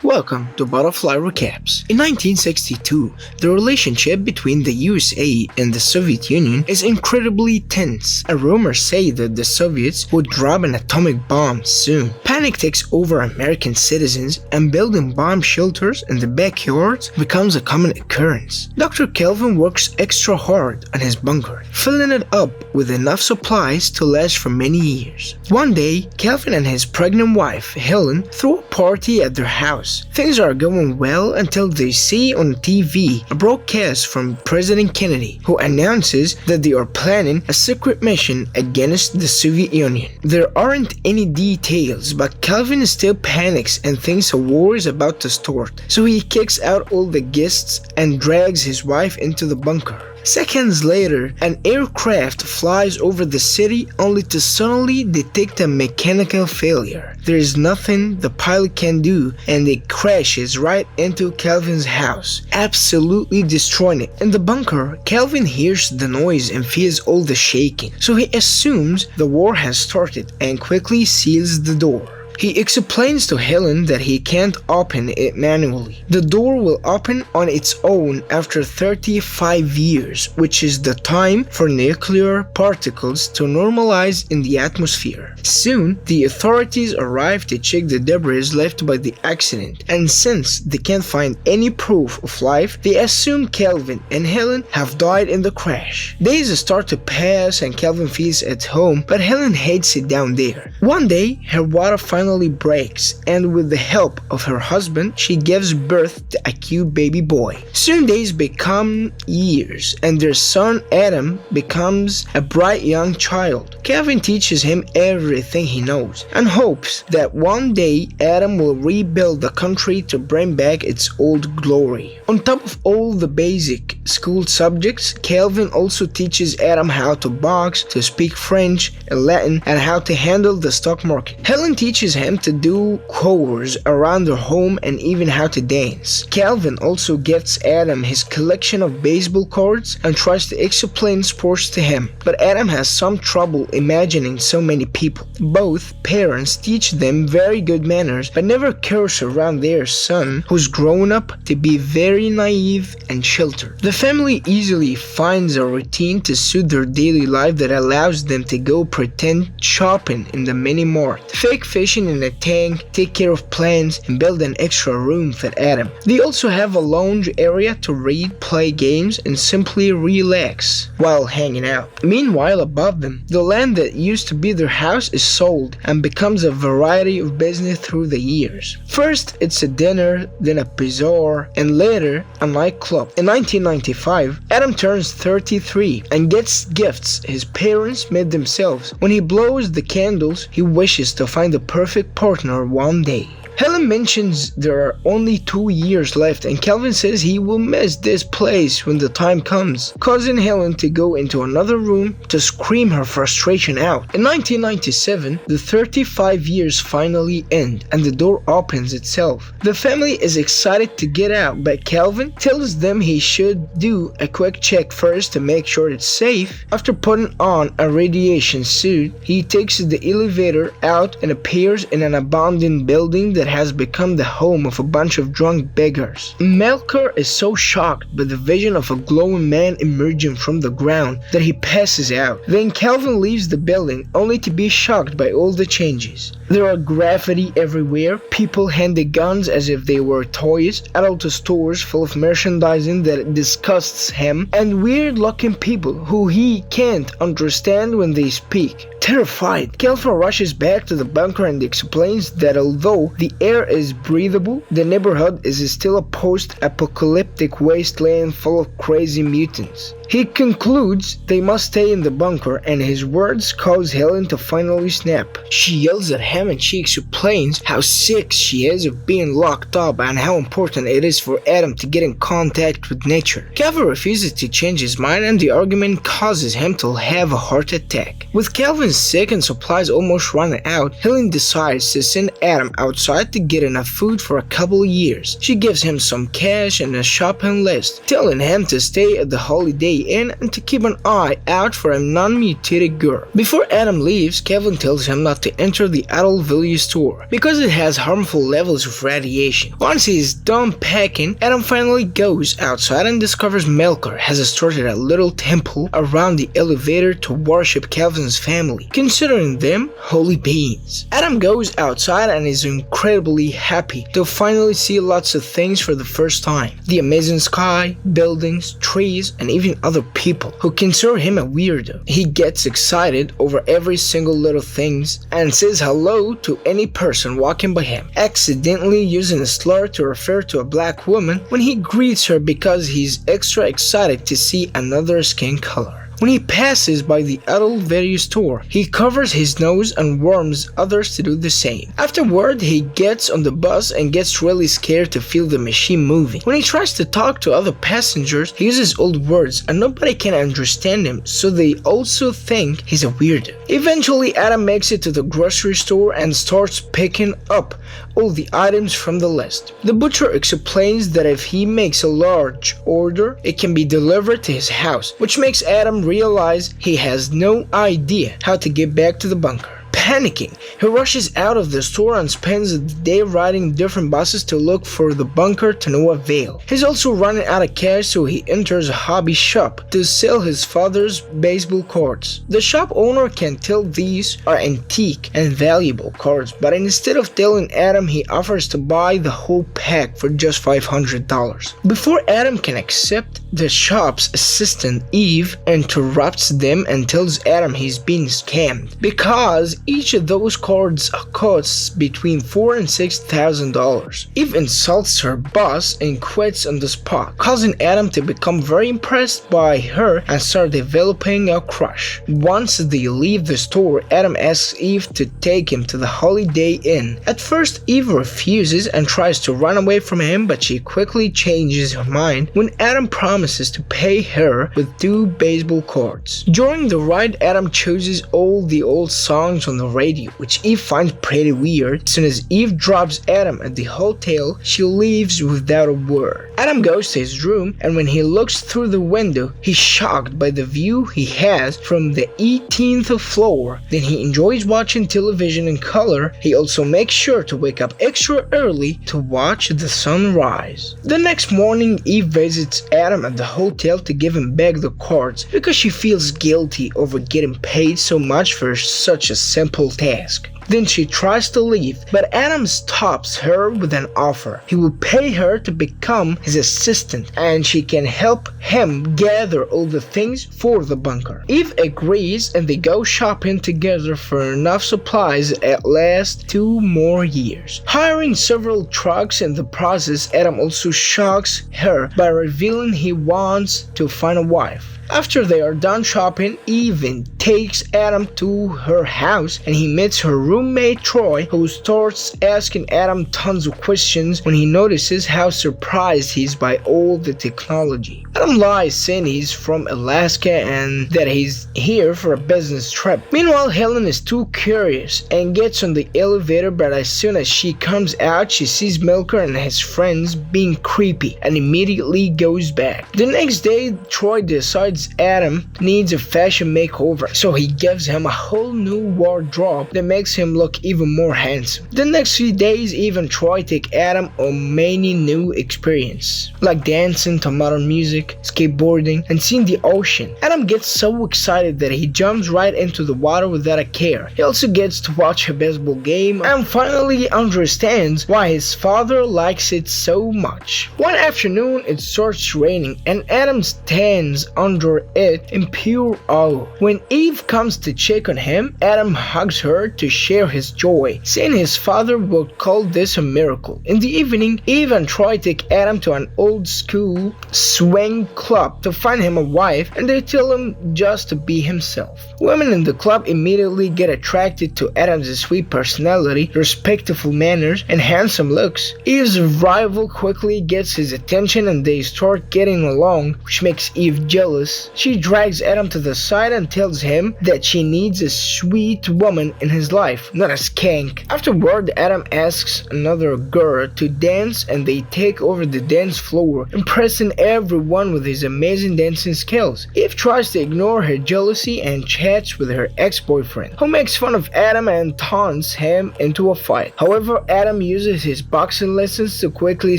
Welcome to Butterfly Recaps. In 1962, the relationship between the USA and the Soviet Union is incredibly tense. Rumors say that the Soviets would drop an atomic bomb soon. Panic takes over American citizens, and building bomb shelters in the backyards becomes a common occurrence. Dr. Kelvin works extra hard on his bunker, filling it up with enough supplies to last for many years. One day, Kelvin and his pregnant wife, Helen, throw a party at their house. Things are going well until they see on TV a broadcast from President Kennedy, who announces that they are planning a secret mission against the Soviet Union. There aren't any details, but Kelvin still panics and thinks a war is about to start, so he kicks out all the guests and drags his wife into the bunker. Seconds later, an aircraft flies over the city only to suddenly detect a mechanical failure. There is nothing the pilot can do, and it crashes right into Kelvin's house, absolutely destroying it. In the bunker, Kelvin hears the noise and feels all the shaking, so he assumes the war has started and quickly seals the door. He explains to Helen that he can't open it manually. The door will open on its own after 35 years, which is the time for nuclear particles to normalize in the atmosphere. Soon, the authorities arrive to check the debris left by the accident, and since they can't find any proof of life, they assume Kelvin and Helen have died in the crash. Days start to pass and Kelvin feels at home, but Helen hates it down there. One day, her water finally breaks, and with the help of her husband, she gives birth to a cute baby boy. Soon days become years, and their son Adam becomes a bright young child. Kelvin teaches him everything he knows, and hopes that one day Adam will rebuild the country to bring back its old glory. On top of all the basic school subjects, Kelvin also teaches Adam how to box, to speak French and Latin, and how to handle the stock market. Helen teaches him to do chores around their home and even how to dance. Kelvin also gets Adam his collection of baseball cards and tries to explain sports to him, but Adam has some trouble imagining so many people. Both parents teach them very good manners but never curse around their son, who's grown up to be very naive and sheltered. The family easily finds a routine to suit their daily life that allows them to go pretend shopping in the mini mart, fake fishing in a tank, take care of plants, and build an extra room for Adam. They also have a lounge area to read, play games, and simply relax while hanging out. Meanwhile, above them, the land that used to be their house is sold and becomes a variety of business through the years. First, it's a dinner, then a bazaar, and later, a nightclub. In 1995, Adam turns 33 and gets gifts his parents made themselves. When he blows the candles, he wishes to find the perfect partner one day. Helen mentions there are only 2 years left, and Kelvin says he will miss this place when the time comes, causing Helen to go into another room to scream her frustration out. In 1997, the 35 years finally end, and the door opens itself. The family is excited to get out, but Kelvin tells them he should do a quick check first to make sure it's safe. After putting on a radiation suit, he takes the elevator out and appears in an abandoned building that has become the home of a bunch of drunk beggars. Melker is so shocked by the vision of a glowing man emerging from the ground that he passes out. Then Kelvin leaves the building only to be shocked by all the changes. There are graffiti everywhere, people handing guns as if they were toys, adult stores full of merchandising that disgusts him, and weird-looking people who he can't understand when they speak. Terrified, Kelvin rushes back to the bunker and explains that although the air is breathable, the neighborhood is still a post-apocalyptic wasteland full of crazy mutants. He concludes they must stay in the bunker, and his words cause Helen to finally snap. She yells at him and she explains how sick she is of being locked up and how important it is for Adam to get in contact with nature. Kelvin refuses to change his mind, and the argument causes him to have a heart attack. With Kelvin sick and supplies almost running out, Helen decides to send Adam outside to get enough food for a couple of years. She gives him some cash and a shopping list, telling him to stay at the holiday stay in and to keep an eye out for a non-mutated girl. Before Adam leaves, Kevin tells him not to enter the adult value store because it has harmful levels of radiation. Once he is done packing, Adam finally goes outside and discovers Melker has started a little temple around the elevator to worship Calvin's family, considering them holy beings. Adam goes outside and is incredibly happy to finally see lots of things for the first time. The amazing sky, buildings, trees, and even other people who consider him a weirdo. He gets excited over every single little things and says hello to any person walking by him, accidentally using a slur to refer to a black woman when he greets her because he's extra excited to see another skin color. When he passes by the adult value store, he covers his nose and warns others to do the same. Afterward, he gets on the bus and gets really scared to feel the machine moving. When he tries to talk to other passengers, he uses old words and nobody can understand him, so they also think he's a weirdo. Eventually, Adam makes it to the grocery store and starts picking up all the items from the list. The butcher explains that if he makes a large order, it can be delivered to his house, which makes Adam realize he has no idea how to get back to the bunker. Panicking, he rushes out of the store and spends the day riding different buses to look for the bunker to no avail. He's also running out of cash, so he enters a hobby shop to sell his father's baseball cards. The shop owner can tell these are antique and valuable cards, but instead of telling Adam, he offers to buy the whole pack for just $500. Before Adam can accept, the shop's assistant Eve interrupts them and tells Adam he's being scammed because each of those cards costs between $4,000 and $6,000. Eve insults her boss and quits on the spot, causing Adam to become very impressed by her and start developing a crush. Once they leave the store, Adam asks Eve to take him to the Holiday Inn. At first, Eve refuses and tries to run away from him, but she quickly changes her mind when Adam promises to pay her with 2 baseball cards. During the ride, Adam chooses all the old songs on the radio, which Eve finds pretty weird. As soon as Eve drops Adam at the hotel, she leaves without a word. Adam goes to his room, and when he looks through the window, he's shocked by the view he has from the 18th floor. Then he enjoys watching television in color. He also makes sure to wake up extra early to watch the sunrise. The next morning, Eve visits Adam at the hotel to give him back the cards because she feels guilty over getting paid so much for such a simple task. Then she tries to leave, but Adam stops her with an offer. He will pay her to become his assistant, and she can help him gather all the things for the bunker. Eve agrees, and they go shopping together for enough supplies at last 2 more years. Hiring several trucks in the process, Adam also shocks her by revealing he wants to find a wife. After they are done shopping, Eve takes Adam to her house and he meets her roommate Troy, who starts asking Adam tons of questions when he notices how surprised he is by all the technology. Adam lies saying he's from Alaska and that he's here for a business trip. Meanwhile, Helen is too curious and gets on the elevator, but as soon as she comes out, she sees Melker and his friends being creepy and immediately goes back. The next day, Troy decides Adam needs a fashion makeover, so he gives him a whole new wardrobe that makes him look even more handsome. The next few days, Eve and Troy take Adam on many new experiences, like dancing to modern music, skateboarding, and seeing the ocean. Adam gets so excited that he jumps right into the water without a care. He also gets to watch a baseball game and finally understands why his father likes it so much. One afternoon, it starts raining and Adam stands under it in pure awe. When Eve comes to check on him, Adam hugs her to share his joy, saying his father would call this a miracle. In the evening, Eve and Troy take Adam to an old school swing club to find him a wife, and they tell him just to be himself. Women in the club immediately get attracted to Adam's sweet personality, respectful manners, and handsome looks. Eve's rival quickly gets his attention and they start getting along, which makes Eve jealous this. She drags Adam to the side and tells him that she needs a sweet woman in his life, not a skank. Afterward, Adam asks another girl to dance and they take over the dance floor, impressing everyone with his amazing dancing skills. Eve tries to ignore her jealousy and chats with her ex-boyfriend, who makes fun of Adam and taunts him into a fight. However, Adam uses his boxing lessons to quickly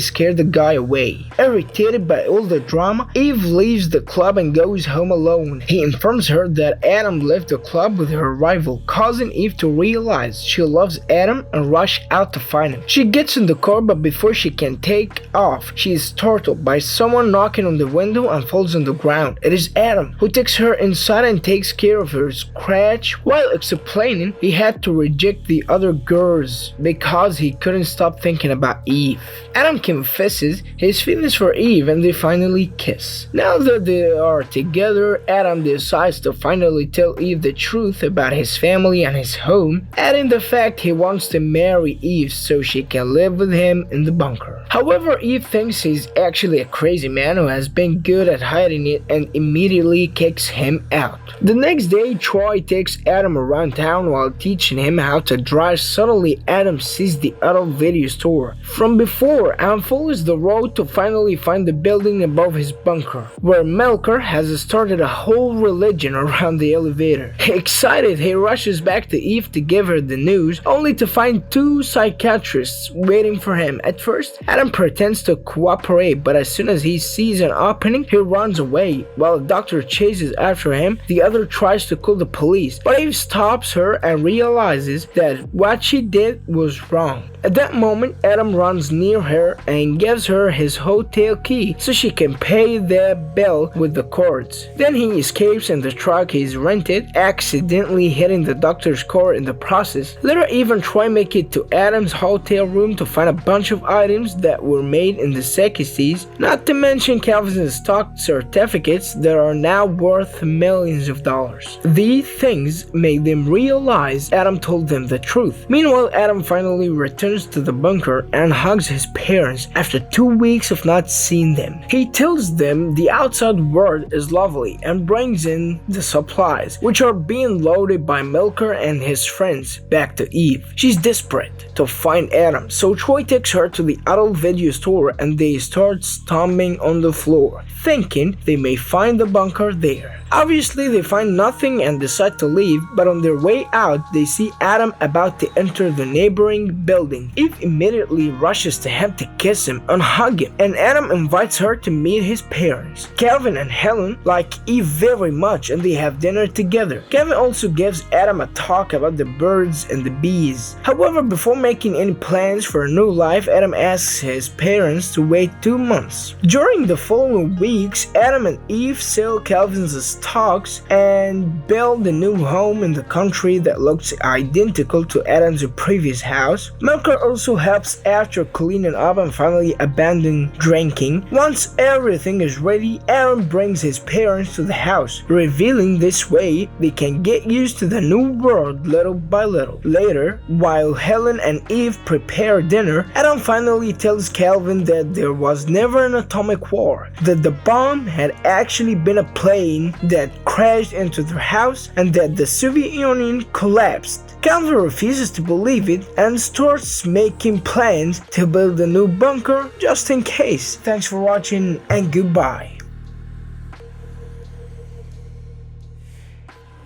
scare the guy away. Irritated by all the drama, Eve leaves the club and goes home alone. He informs her that Adam left the club with her rival, causing Eve to realize she loves Adam and rush out to find him. She gets in the car, but before she can take off, she is startled by someone knocking on the window and falls on the ground. It is Adam, who takes her inside and takes care of her scratch while explaining he had to reject the other girls because he couldn't stop thinking about Eve. Adam confesses his feelings for Eve and they finally kiss. Now that they are together, Adam decides to finally tell Eve the truth about his family and his home, adding the fact he wants to marry Eve so she can live with him in the bunker. However, Eve thinks he's actually a crazy man who has been good at hiding it and immediately kicks him out. The next day, Troy takes Adam around town while teaching him how to drive. Suddenly, Adam sees the auto video store from before and follows the road to finally find the building above his bunker, where Melker has started a whole religion around the elevator. Excited, he rushes back to Eve to give her the news, only to find two psychiatrists waiting for him. At first, Adam pretends to cooperate, but as soon as he sees an opening, he runs away. While the doctor chases after him, the other tries to call the police, but Eve stops her and realizes that what she did was wrong. At that moment, Adam runs near her and gives her his hotel key so she can pay the bill with the cards. Then he escapes in the truck he's rented, accidentally hitting the doctor's car in the process. Later, even Troy make it to Adam's hotel room to find a bunch of items that were made in the 60s, not to mention Calvin's stock certificates that are now worth millions of dollars. These things made them realize Adam told them the truth. Meanwhile, Adam finally returns to the bunker and hugs his parents after 2 weeks of not seeing them. He tells them the outside world is lovely and brings in the supplies, which are being loaded by Melker and his friends back to Eve. She's desperate to find Adam, so Troy takes her to the adult video store and they start stomping on the floor, thinking they may find the bunker there. Obviously, they find nothing and decide to leave, but on their way out, they see Adam about to enter the neighboring building. Eve immediately rushes to him to kiss him and hug him, and Adam invites her to meet his parents. Calvin and Helen like Eve very much and they have dinner together. Calvin also gives Adam a talk about the birds and the bees. However, before making any plans for a new life, Adam asks his parents to wait 2 months. During the following weeks, Adam and Eve sell Calvin's stocks and build a new home in the country that looks identical to Adam's previous house. Melker also helps after cleaning up and finally abandon drinking. Once everything is ready, Adam brings his parents to the house, revealing this way they can get used to the new world little by little. Later, while Helen and Eve prepare dinner, Adam finally tells Calvin that there was never an atomic war, that the bomb had actually been a plane that crashed into their house and that the Soviet Union collapsed. Calvin refuses to believe it and starts making plans to build a new bunker just in case. Thanks for watching and goodbye.